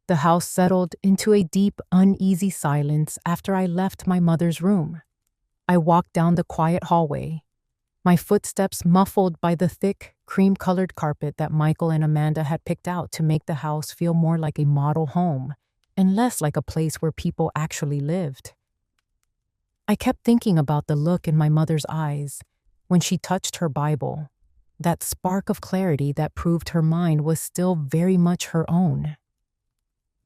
The house settled into a deep, uneasy silence after I left my mother's room. I walked down the quiet hallway, my footsteps muffled by the thick, cream-colored carpet that Michael and Amanda had picked out to make the house feel more like a model home and less like a place where people actually lived. I kept thinking about the look in my mother's eyes when she touched her Bible, that spark of clarity that proved her mind was still very much her own.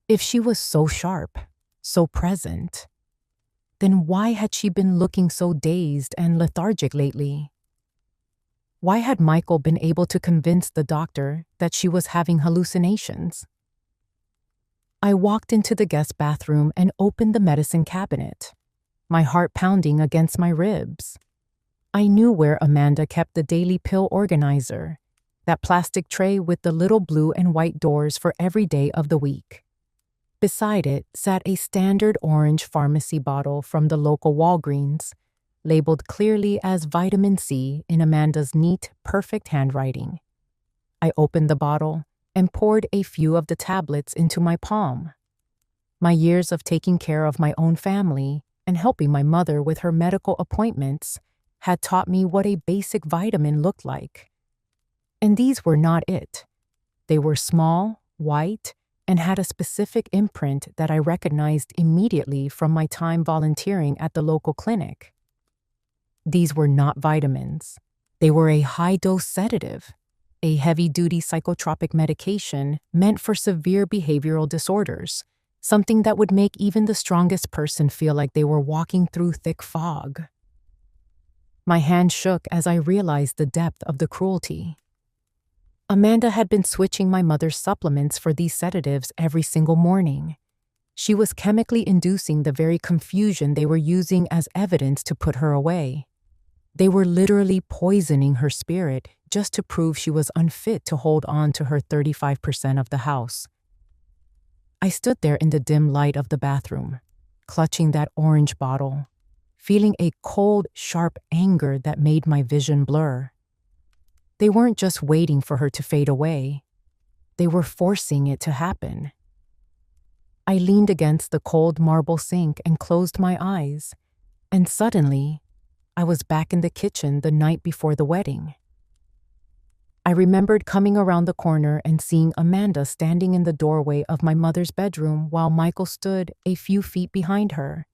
If she was so sharp, so present, then why had she been looking so dazed and lethargic lately? Why had Michael been able to convince the doctor that she was having hallucinations? I walked into the guest bathroom and opened the medicine cabinet, my heart pounding against my ribs. I knew where Amanda kept the daily pill organizer, that plastic tray with the little blue and white doors for every day of the week. Beside it sat a standard orange pharmacy bottle from the local Walgreens, labeled clearly as vitamin C in Amanda's neat, perfect handwriting. I opened the bottle and poured a few of the tablets into my palm. My years of taking care of my own family and helping my mother with her medical appointments had taught me what a basic vitamin looked like. And these were not it. They were small, white, and had a specific imprint that I recognized immediately from my time volunteering at the local clinic. These were not vitamins. They were a high-dose sedative, a heavy-duty psychotropic medication meant for severe behavioral disorders, something that would make even the strongest person feel like they were walking through thick fog. My hand shook as I realized the depth of the cruelty. Amanda had been switching my mother's supplements for these sedatives every single morning. She was chemically inducing the very confusion they were using as evidence to put her away. They were literally poisoning her spirit just to prove she was unfit to hold on to her 35% of the house. I stood there in the dim light of the bathroom, clutching that orange bottle, feeling a cold, sharp anger that made my vision blur. They weren't just waiting for her to fade away. They were forcing it to happen. I leaned against the cold marble sink and closed my eyes, and suddenly, I was back in the kitchen the night before the wedding. I remembered coming around the corner and seeing Amanda standing in the doorway of my mother's bedroom while Michael stood a few feet behind her,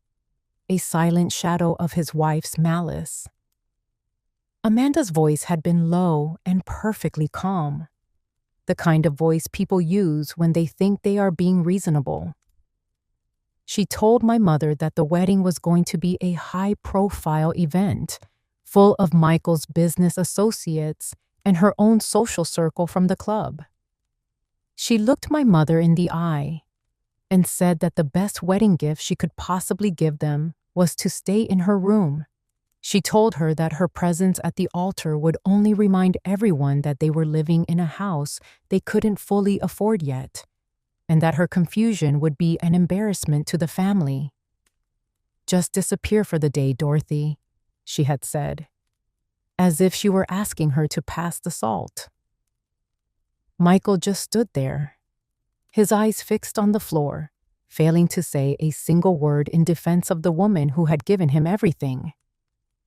a silent shadow of his wife's malice. Amanda's voice had been low and perfectly calm, the kind of voice people use when they think they are being reasonable. She told my mother that the wedding was going to be a high-profile event, full of Michael's business associates and her own social circle from the club. She looked my mother in the eye and said that the best wedding gift she could possibly give them was to stay in her room. She told her that her presence at the altar would only remind everyone that they were living in a house they couldn't fully afford yet, and that her confusion would be an embarrassment to the family. "Just disappear for the day, Dorothy," she had said, as if she were asking her to pass the salt. Michael just stood there, his eyes fixed on the floor, failing to say a single word in defense of the woman who had given him everything.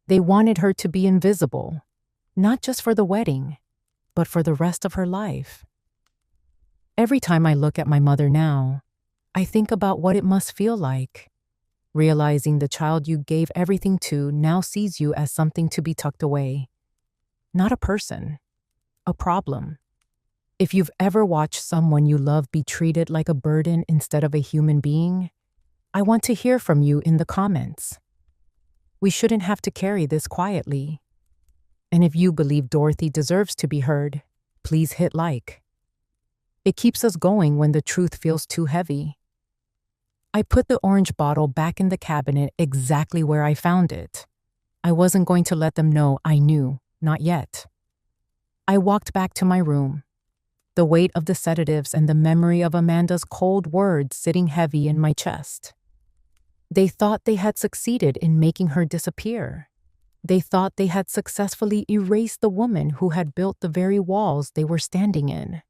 They wanted her to be invisible, not just for the wedding, but for the rest of her life. Every time I look at my mother now, I think about what it must feel like, realizing the child you gave everything to now sees you as something to be tucked away. Not a person, a problem. If you've ever watched someone you love be treated like a burden instead of a human being, I want to hear from you in the comments. We shouldn't have to carry this quietly. And if you believe Dorothy deserves to be heard, please hit like. It keeps us going when the truth feels too heavy. I put the orange bottle back in the cabinet exactly where I found it. I wasn't going to let them know I knew, not yet. I walked back to my room, the weight of the sedatives and the memory of Amanda's cold words sitting heavy in my chest. They thought they had succeeded in making her disappear. They thought they had successfully erased the woman who had built the very walls they were standing in.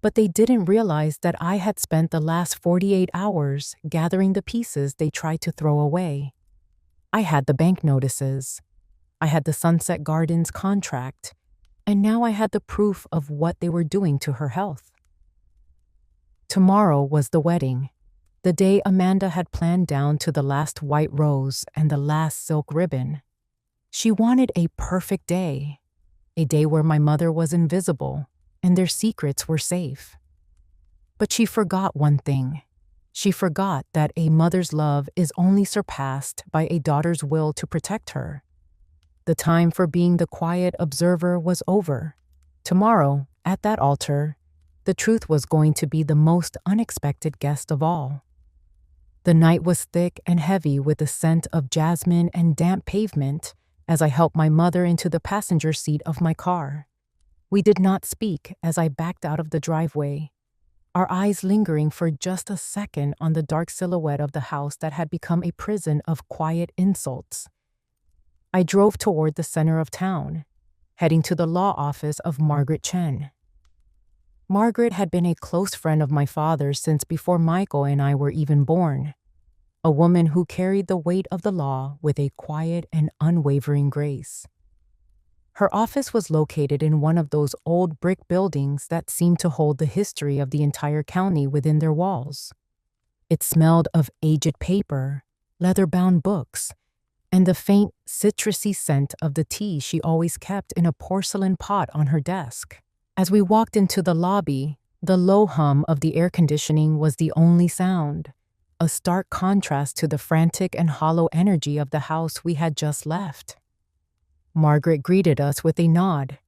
But they didn't realize that I had spent the last 48 hours gathering the pieces they tried to throw away. I had the bank notices. I had the Sunset Gardens contract. And now I had the proof of what they were doing to her health. Tomorrow was the wedding, the day Amanda had planned down to the last white rose and the last silk ribbon. She wanted a perfect day, a day where my mother was invisible and their secrets were safe. But she forgot one thing. She forgot that a mother's love is only surpassed by a daughter's will to protect her. The time for being the quiet observer was over. Tomorrow, at that altar, the truth was going to be the most unexpected guest of all. The night was thick and heavy with the scent of jasmine and damp pavement as I helped my mother into the passenger seat of my car. We did not speak as I backed out of the driveway, our eyes lingering for just a second on the dark silhouette of the house that had become a prison of quiet insults. I drove toward the center of town, heading to the law office of Margaret Chen. Margaret had been a close friend of my father's since before Michael and I were even born, a woman who carried the weight of the law with a quiet and unwavering grace. Her office was located in one of those old brick buildings that seemed to hold the history of the entire county within their walls. It smelled of aged paper, leather-bound books, and the faint, citrusy scent of the tea she always kept in a porcelain pot on her desk. As we walked into the lobby, the low hum of the air conditioning was the only sound, a stark contrast to the frantic and hollow energy of the house we had just left. Margaret greeted us with a nod,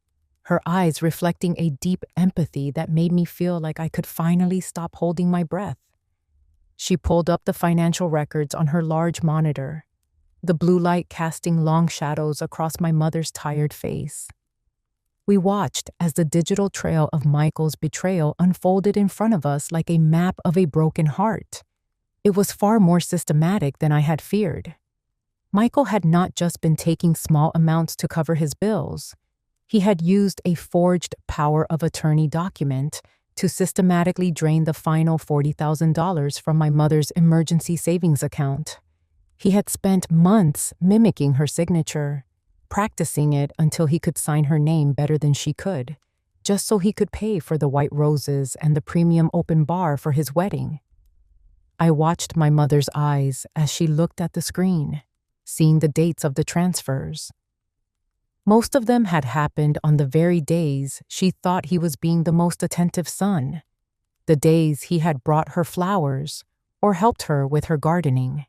her eyes reflecting a deep empathy that made me feel like I could finally stop holding my breath. She pulled up the financial records on her large monitor, the blue light casting long shadows across my mother's tired face. We watched as the digital trail of Michael's betrayal unfolded in front of us like a map of a broken heart. It was far more systematic than I had feared. Michael had not just been taking small amounts to cover his bills. He had used a forged power of attorney document to systematically drain the final $40,000 from my mother's emergency savings account. He had spent months mimicking her signature, practicing it until he could sign her name better than she could, just so he could pay for the white roses and the premium open bar for his wedding. I watched my mother's eyes as she looked at the screen, seeing the dates of the transfers. Most of them had happened on the very days she thought he was being the most attentive son, the days he had brought her flowers or helped her with her gardening.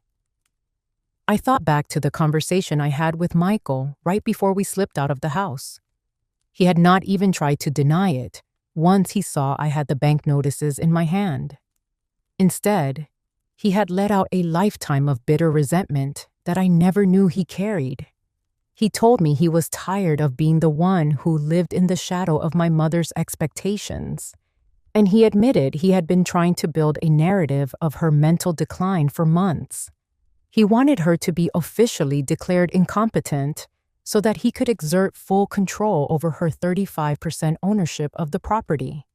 I thought back to the conversation I had with Michael right before we slipped out of the house. He had not even tried to deny it once he saw I had the bank notices in my hand. Instead, he had let out a lifetime of bitter resentment that I never knew he carried. He told me he was tired of being the one who lived in the shadow of my mother's expectations, and he admitted he had been trying to build a narrative of her mental decline for months. He wanted her to be officially declared incompetent so that he could exert full control over her 35% ownership of the property.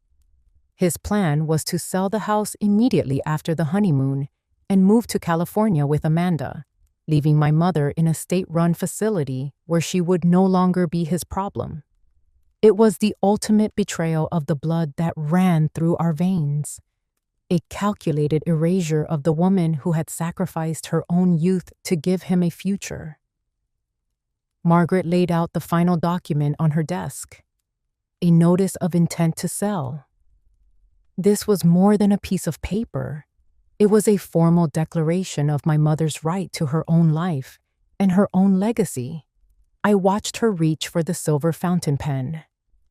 His plan was to sell the house immediately after the honeymoon and move to California with Amanda, leaving my mother in a state-run facility where she would no longer be his problem. It was the ultimate betrayal of the blood that ran through our veins, a calculated erasure of the woman who had sacrificed her own youth to give him a future. Margaret laid out the final document on her desk, a notice of intent to sell. This was more than a piece of paper. It was a formal declaration of my mother's right to her own life and her own legacy. I watched her reach for the silver fountain pen,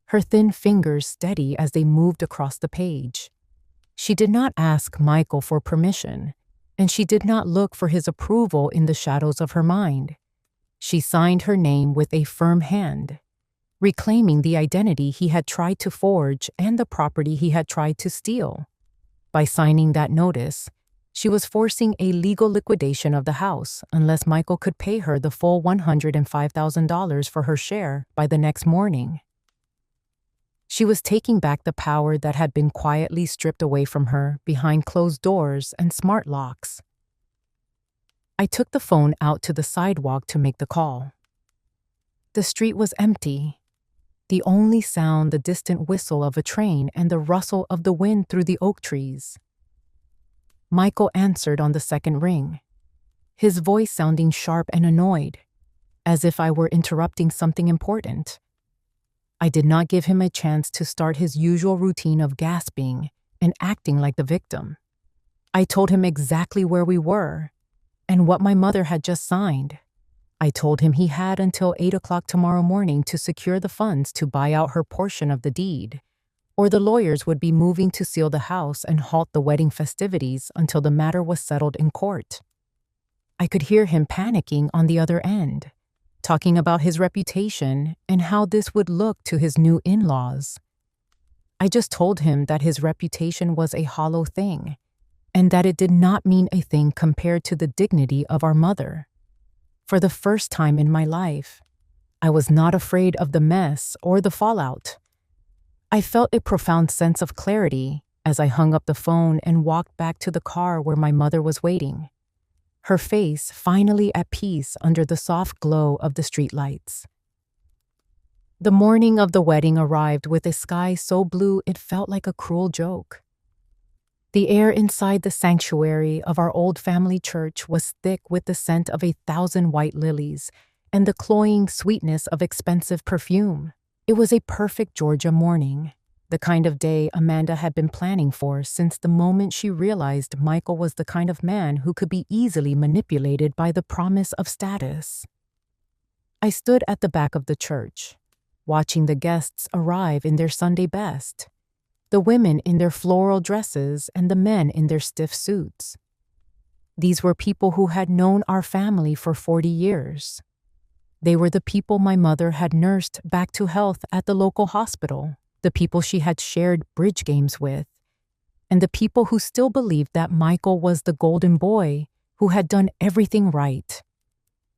her thin fingers steady as they moved across the page. She did not ask Michael for permission, and she did not look for his approval in the shadows of her mind. She signed her name with a firm hand, reclaiming the identity he had tried to forge and the property he had tried to steal. By signing that notice, she was forcing a legal liquidation of the house unless Michael could pay her the full $105,000 for her share by the next morning. She was taking back the power that had been quietly stripped away from her behind closed doors and smart locks. I took the phone out to the sidewalk to make the call. The street was empty. The only sound the distant whistle of a train and the rustle of the wind through the oak trees. Michael answered on the second ring, his voice sounding sharp and annoyed, as if I were interrupting something important. I did not give him a chance to start his usual routine of gasping and acting like the victim. I told him exactly where we were and what my mother had just signed. I told him he had until 8 o'clock tomorrow morning to secure the funds to buy out her portion of the deed, or the lawyers would be moving to seal the house and halt the wedding festivities until the matter was settled in court. I could hear him panicking on the other end, talking about his reputation and how this would look to his new in-laws. I just told him that his reputation was a hollow thing, and that it did not mean a thing compared to the dignity of our mother. For the first time in my life, I was not afraid of the mess or the fallout. I felt a profound sense of clarity as I hung up the phone and walked back to the car where my mother was waiting, her face finally at peace under the soft glow of the streetlights. The morning of the wedding arrived with a sky so blue it felt like a cruel joke. The air inside the sanctuary of our old family church was thick with the scent of 1,000 white lilies and the cloying sweetness of expensive perfume. It was a perfect Georgia morning, the kind of day Amanda had been planning for since the moment she realized Michael was the kind of man who could be easily manipulated by the promise of status. I stood at the back of the church, watching the guests arrive in their Sunday best, the women in their floral dresses and the men in their stiff suits. These were people who had known our family for 40 years. They were the people my mother had nursed back to health at the local hospital, the people she had shared bridge games with, and the people who still believed that Michael was the golden boy who had done everything right.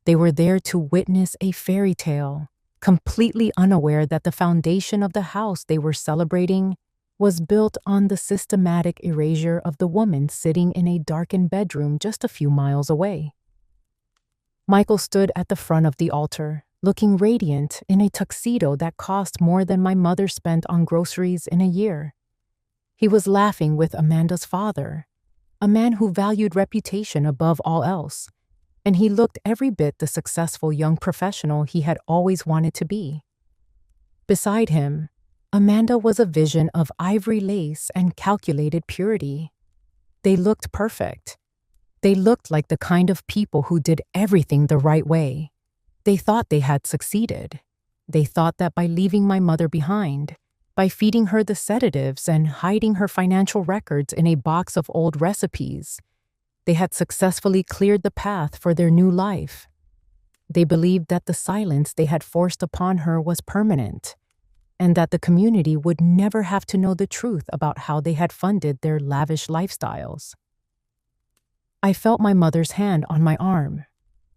They were there to witness a fairy tale, completely unaware that the foundation of the house they were celebrating was built on the systematic erasure of the woman sitting in a darkened bedroom just a few miles away. Michael stood at the front of the altar, looking radiant in a tuxedo that cost more than my mother spent on groceries in a year. He was laughing with Amanda's father, a man who valued reputation above all else, and he looked every bit the successful young professional he had always wanted to be. Beside him, Amanda was a vision of ivory lace and calculated purity. They looked perfect. They looked like the kind of people who did everything the right way. They thought they had succeeded. They thought that by leaving my mother behind, by feeding her the sedatives and hiding her financial records in a box of old recipes, they had successfully cleared the path for their new life. They believed that the silence they had forced upon her was permanent, and that the community would never have to know the truth about how they had funded their lavish lifestyles. I felt my mother's hand on my arm.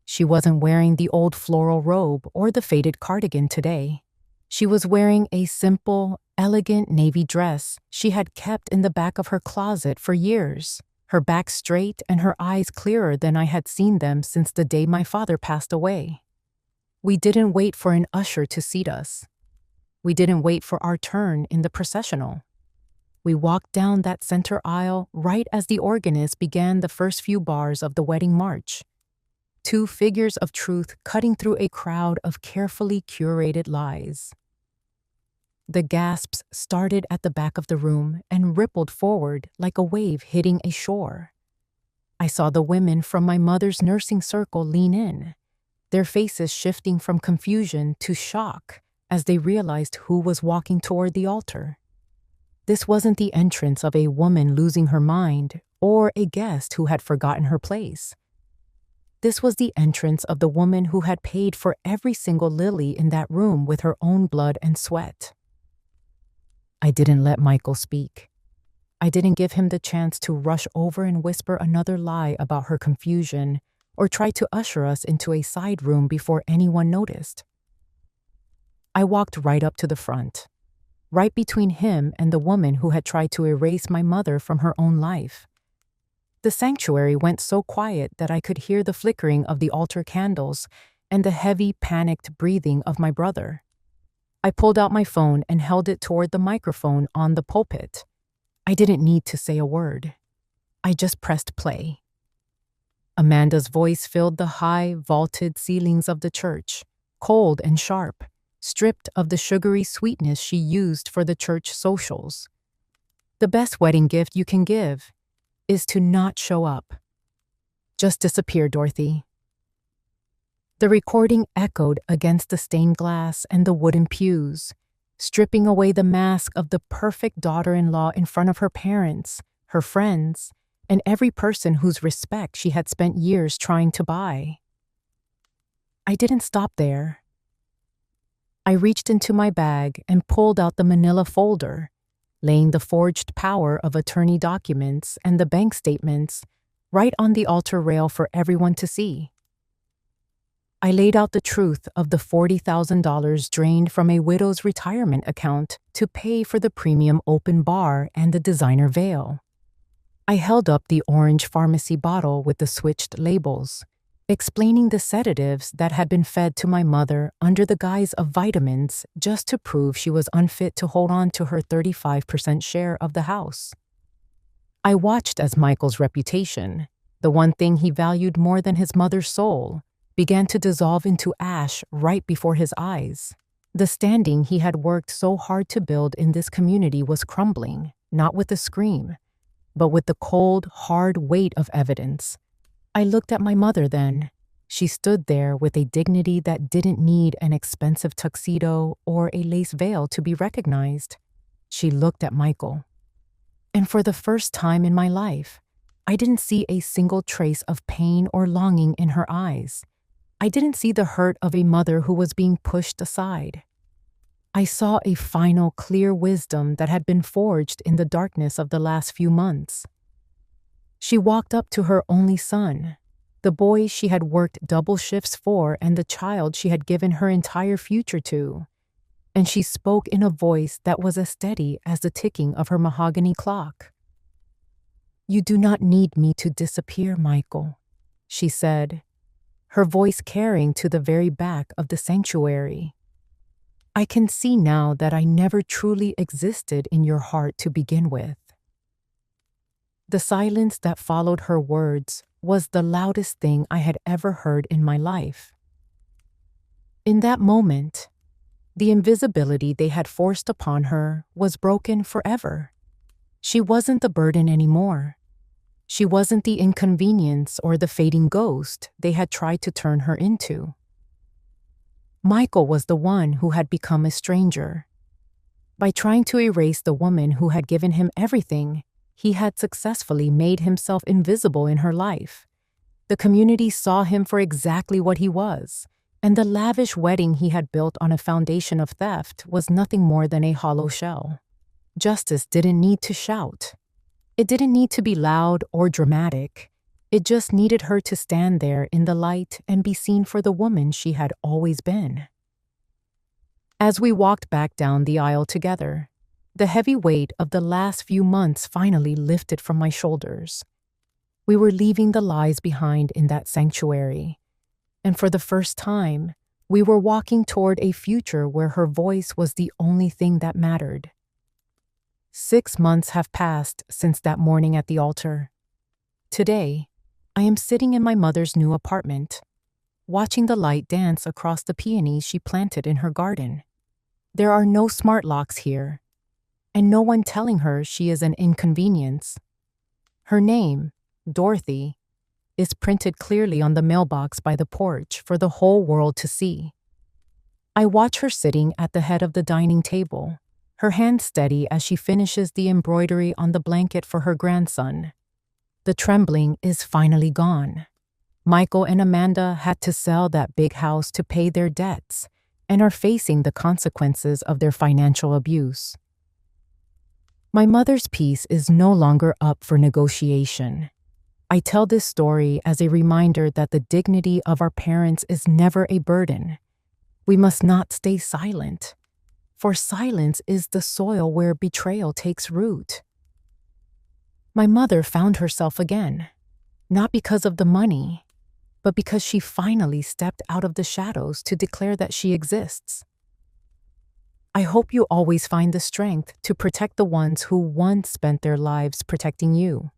She wasn't wearing the old floral robe or the faded cardigan today. She was wearing a simple, elegant navy dress she had kept in the back of her closet for years, her back straight and her eyes clearer than I had seen them since the day my father passed away. We didn't wait for an usher to seat us. We didn't wait for our turn in the processional. We walked down that center aisle right as the organist began the first few bars of the wedding march. Two figures of truth cutting through a crowd of carefully curated lies. The gasps started at the back of the room and rippled forward like a wave hitting a shore. I saw the women from my mother's nursing circle lean in, their faces shifting from confusion to shock as they realized who was walking toward the altar. This wasn't the entrance of a woman losing her mind or a guest who had forgotten her place. This was the entrance of the woman who had paid for every single lily in that room with her own blood and sweat. I didn't let Michael speak. I didn't give him the chance to rush over and whisper another lie about her confusion or try to usher us into a side room before anyone noticed. I walked right up to the front, right between him and the woman who had tried to erase my mother from her own life. The sanctuary went so quiet that I could hear the flickering of the altar candles and the heavy, panicked breathing of my brother. I pulled out my phone and held it toward the microphone on the pulpit. I didn't need to say a word. I just pressed play. Amanda's voice filled the high, vaulted ceilings of the church, cold and sharp, stripped of the sugary sweetness she used for the church socials. The best wedding gift you can give is to not show up. Just disappear, Dorothy. The recording echoed against the stained glass and the wooden pews, stripping away the mask of the perfect daughter-in-law in front of her parents, her friends, and every person whose respect she had spent years trying to buy. I didn't stop there. I reached into my bag and pulled out the manila folder, laying the forged power of attorney documents and the bank statements right on the altar rail for everyone to see. I laid out the truth of the $40,000 drained from a widow's retirement account to pay for the premium open bar and the designer veil. I held up the orange pharmacy bottle with the switched labels, explaining the sedatives that had been fed to my mother under the guise of vitamins just to prove she was unfit to hold on to her 35% share of the house. I watched as Michael's reputation, the one thing he valued more than his mother's soul, began to dissolve into ash right before his eyes. The standing he had worked so hard to build in this community was crumbling, not with a scream, but with the cold, hard weight of evidence. I looked at my mother then. She stood there with a dignity that didn't need an expensive tuxedo or a lace veil to be recognized. She looked at Michael. And for the first time in my life, I didn't see a single trace of pain or longing in her eyes. I didn't see the hurt of a mother who was being pushed aside. I saw a final, clear wisdom that had been forged in the darkness of the last few months. She walked up to her only son, the boy she had worked double shifts for and the child she had given her entire future to, and she spoke in a voice that was as steady as the ticking of her mahogany clock. "You do not need me to disappear, Michael," she said, her voice carrying to the very back of the sanctuary. "I can see now that I never truly existed in your heart to begin with." The silence that followed her words was the loudest thing I had ever heard in my life. In that moment, the invisibility they had forced upon her was broken forever. She wasn't the burden anymore. She wasn't the inconvenience or the fading ghost they had tried to turn her into. Michael was the one who had become a stranger. By trying to erase the woman who had given him everything, he had successfully made himself invisible in her life. The community saw him for exactly what he was, and the lavish wedding he had built on a foundation of theft was nothing more than a hollow shell. Justice didn't need to shout. It didn't need to be loud or dramatic. It just needed her to stand there in the light and be seen for the woman she had always been. As we walked back down the aisle together, the heavy weight of the last few months finally lifted from my shoulders. We were leaving the lies behind in that sanctuary, and for the first time, we were walking toward a future where her voice was the only thing that mattered. 6 months have passed since that morning at the altar. Today, I am sitting in my mother's new apartment, watching the light dance across the peonies she planted in her garden. There are no smart locks here, and no one telling her she is an inconvenience. Her name, Dorothy, is printed clearly on the mailbox by the porch for the whole world to see. I watch her sitting at the head of the dining table, her hand steady as she finishes the embroidery on the blanket for her grandson. The trembling is finally gone. Michael and Amanda had to sell that big house to pay their debts and are facing the consequences of their financial abuse. My mother's peace is no longer up for negotiation. I tell this story as a reminder that the dignity of our parents is never a burden. We must not stay silent, for silence is the soil where betrayal takes root. My mother found herself again, not because of the money, but because she finally stepped out of the shadows to declare that she exists. I hope you always find the strength to protect the ones who once spent their lives protecting you.